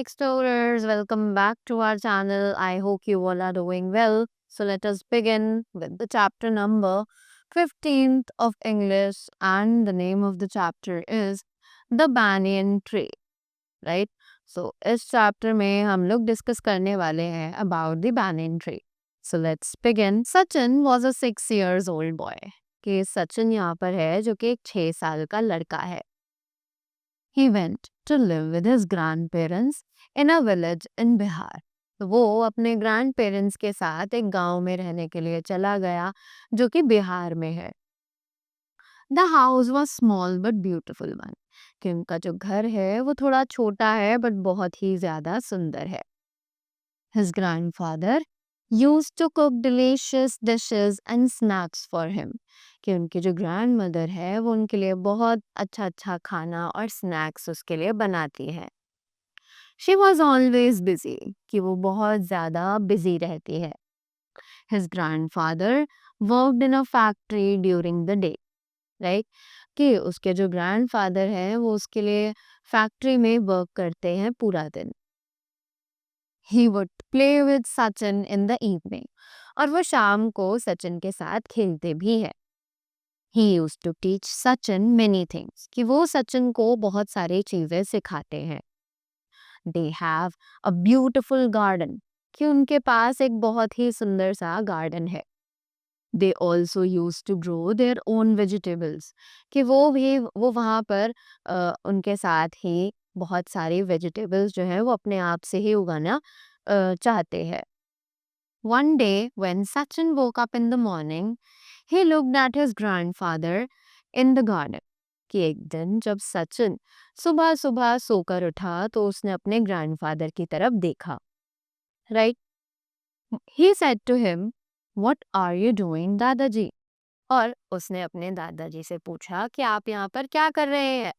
explorers, welcome back to our channel. I hope you all are doing well. So, let us begin with the chapter number 15th of English, and the name of the chapter is The Banyan Tree, right? So, इस chapter में हम लोग discuss करने वाले हैं about the banyan tree. So, let's begin. Sachin was a 6 years old boy. कि सचिन यहाँ पर है जो कि एक 6 साल का लड़का है. He went to live with his grandparents in a village in Bihar. तो वो अपने ग्रैंड पेरेंट्स के साथ एक गांव में रहने के लिए चला गया जो कि बिहार में है. The house was small but beautiful one. कि उनका जो घर है वो थोड़ा छोटा है बट बहुत ही ज्यादा सुंदर है. His grandfather used to cook delicious dishes and snacks for him. कि उनकी जो ग्रैंड मदर है वो उनके लिए बहुत अच्छा अच्छा खाना और स्नैक्स उसके लिए बनाती है. She was always busy. कि वो बहुत ज़्यादा बिजी रहती है. His grandfather worked in a factory during the day, right. कि उसके जो ग्रैंडफादर हैं वो उसके लिए फैक्ट्री में वर्क करते हैं पूरा दिन. He would play with Sachin in the evening. और वो शाम को सचिन के साथ खेलते भी है. He use to teach Sachin many things. कि वो सचिन को बहुत सारी चीजें सिखाते हैं. They have a beautiful garden. कि उनके पास एक बहुत ही सुंदर सा गार्डन है. They also use to grow their own vegetables. कि वो वहाँ पर उनके साथ ही बहुत सारी वेजिटेबल्स जो है वो अपने आप से ही उगाना चाहते हैं. One day, when Sachin woke up in the morning, he looked at his grandfather in the garden. कि एक दिन जब सचिन सुबह सुबह सोकर उठा तो उसने अपने ग्रैंडफादर की तरफ देखा. Right. He said to him, what are you doing dadaji. और उसने अपने दादाजी से पूछा कि आप यहाँ पर क्या कर रहे हैं.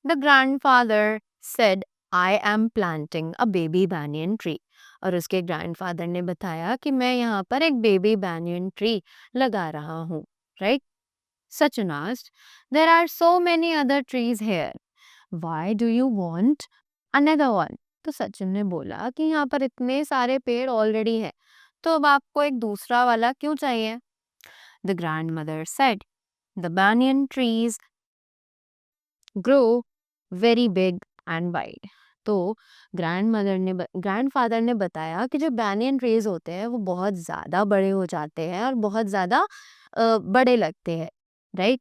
The grandfather said, I am planting a baby banyan tree. और उसके ग्रैंडफादर ने बताया कि मैं यहाँ पर एक बेबी बैनियन ट्री लगा रहा हूँ. Right. Sachin asked, there are so many other trees here, why do you want another one. तो सचिन ने बोला कि यहाँ पर इतने सारे पेड़ ऑलरेडी हैं, तो अब आपको एक दूसरा वाला क्यों चाहिए. The grandmother said, the banyan trees grow very big and wide. तो ग्रैंडफादर ने बताया कि जो बैनियन ट्रीज होते हैं वो बहुत ज़्यादा बड़े हो जाते हैं और बहुत ज़्यादा बड़े लगते हैं. Right.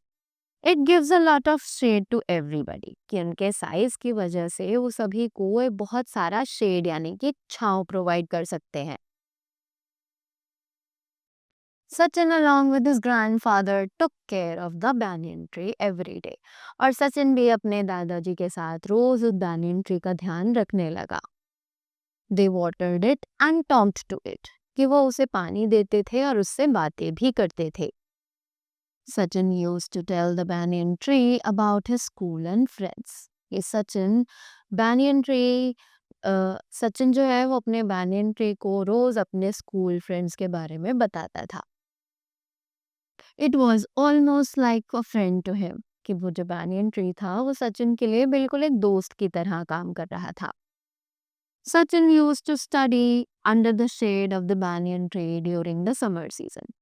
It gives a lot of shade to everybody. कि उनके साइज की वजह से वो सभी को एक बहुत सारा शेड यानी कि छांव प्रोवाइड कर सकते हैं. Sachin, along with his grandfather, took care of the banyan tree every day. और सचिन भी अपने दादाजी के साथ रोज उस banyan tree का ध्यान रखने लगा. They watered it and talked to it. कि वो उसे पानी देते थे और उससे बातें भी करते थे. Sachin used to tell the banyan tree about his school and friends. ये सचिन banyan tree सचिन जो है वो अपने banyan tree को रोज अपने स्कूल फ्रेंड्स के बारे में बताता था. It was almost like a friend to him. कि वो जो बैनियन ट्री था वो सचिन के लिए बिल्कुल एक दोस्त की तरह काम कर रहा था. Sachin use to study under the shade of the banyan tree during the summer season.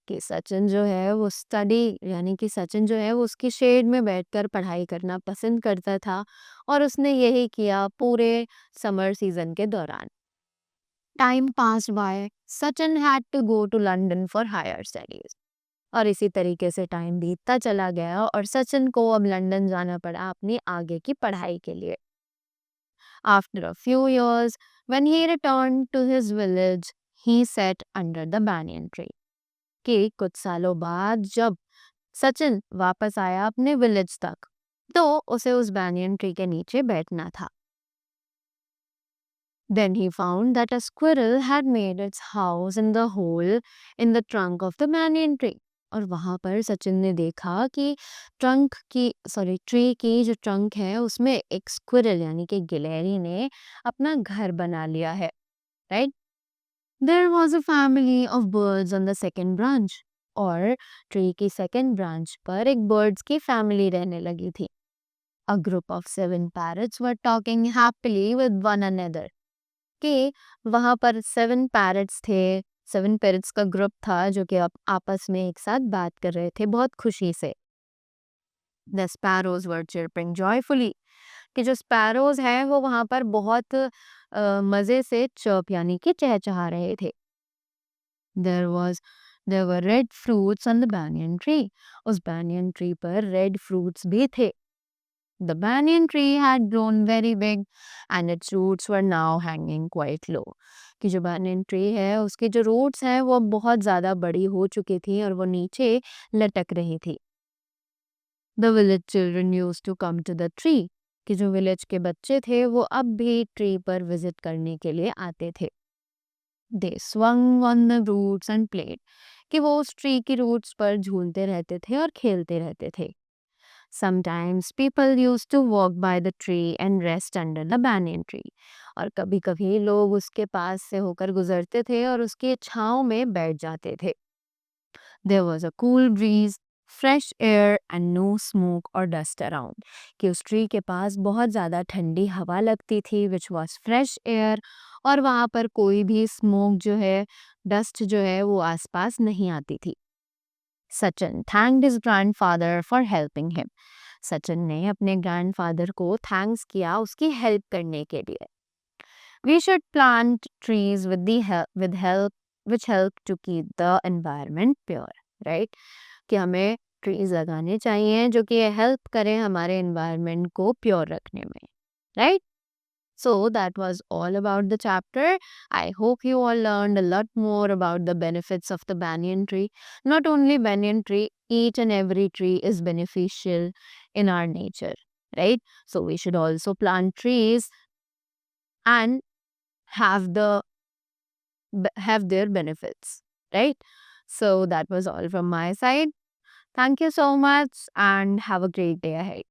कि सचिन जो है वो स्टडी यानी कि सचिन जो है वो उसकी शेड में बैठकर पढ़ाई करना पसंद करता था. और उसने यही किया पूरे समर सीजन के दौरान. Time pass by. Sachin had to go to London for higher studies. और इसी तरीके से टाइम बीतता चला गया और सचिन को अब लंदन जाना पड़ा अपनी आगे की पढ़ाई के लिए. After a few years when he return to his village, he set under the banyan tree. कि कुछ सालों बाद जब सचिन वापस आया अपने विलेज तक तो उसे उस banyan ट्री के नीचे बैठना था. Then he found that a squirrel had made its house in the hole in the trunk of the banyan tree. और वहां पर सचिन ने देखा कि ट्री की जो ट्रंक है उसमें एक स्क्विरल यानी कि गिलहरी ने अपना घर बना लिया है. Right. There was a family of birds on the second branch. और ट्री की सेकेंड ब्रांच पर एक बर्ड्स की फैमिली रहने लगी थी. A group of 7 parrots were talking happily with one another. कि वहां पर 7 parrots थे, 7 parrots का ग्रुप था जो कि आपस में एक साथ बात कर रहे थे बहुत खुशी से. The sparrows were chirping joyfully. कि जो स्पैरोज हैं वो वहां पर बहुत मजे से चर्प यानी कि चहचहा रहे थे. There was there were red fruits on the banyan tree. उस banyan tree पर red fruits भी थे. The banyan tree had grown very big and its roots were now hanging quite low. कि जो banyan tree है उसके जो roots हैं वो बहुत ज़्यादा बड़ी हो चुकी थी और वो नीचे लटक रही थी. The village children used to come to the tree. कि जो village के बच्चे थे वो अब भी tree पर visit करने के लिए आते थे. They swung on the roots and played. कि वो उस tree की roots पर झूलते रहते थे और खेलते रहते थे. Sometimes people used to walk by the tree and rest under the banyan tree. और कभी-कभी लोग उसके पास से होकर गुजरते थे और उसकी छांव में बैठ जाते थे. There was a cool breeze, fresh air and no smoke or dust around. कि उस ट्री के पास बहुत ज़्यादा ठंडी हवा लगती थी which was fresh air और वहाँ पर कोई भी smoke जो है, dust जो है वो आसपास नहीं आती थी. Sachin thanked his grandfather for helping him. Sachin ने अपने ग्रैंडफादर को थैंक्स किया उसकी हेल्प करने के लिए. We should plant trees with help which help to keep the environment pure, right? कि हमें ट्रीज लगाने चाहिए जो कि हेल्प करें हमारे एनवायरनमेंट को प्योर रखने में, right? So that was all about the chapter. I hope you all learned a lot more about the benefits of the banyan tree. Not only banyan tree, each and every tree is beneficial in our nature, right? So we should also plant trees and have have their benefits, right? So that was all from my side. Thank you so much and have a great day ahead.